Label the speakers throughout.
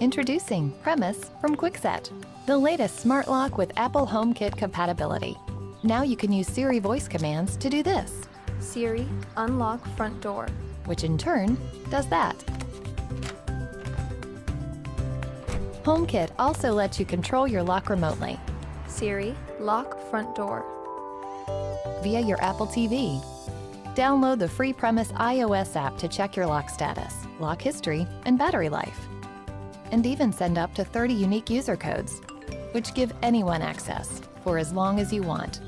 Speaker 1: Introducing Premis from Kwikset, the latest smart lock with Apple HomeKit compatibility. Now you can use Siri voice commands to do this,
Speaker 2: Siri, unlock front door.
Speaker 1: which in turn does that. HomeKit also lets you control your lock remotely
Speaker 2: Siri, lock front door.
Speaker 1: via your Apple TV. Download the free Premis iOS app to check your lock status, lock history, and battery life. And even send up to 30 unique user codes, which give anyone access for as long as you want.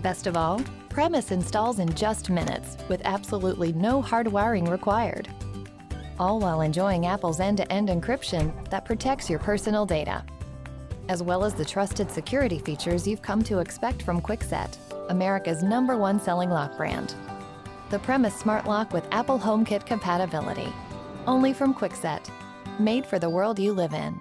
Speaker 1: Best of all, Premis installs in just minutes with absolutely no hard wiring required. All while enjoying Apple's end-to-end encryption that protects your personal data, as well as the trusted security features you've come to expect from Kwikset, America's #1 selling lock brand. The Premis Smart Lock with Apple HomeKit compatibility. Only from Kwikset. Made for the world you live in.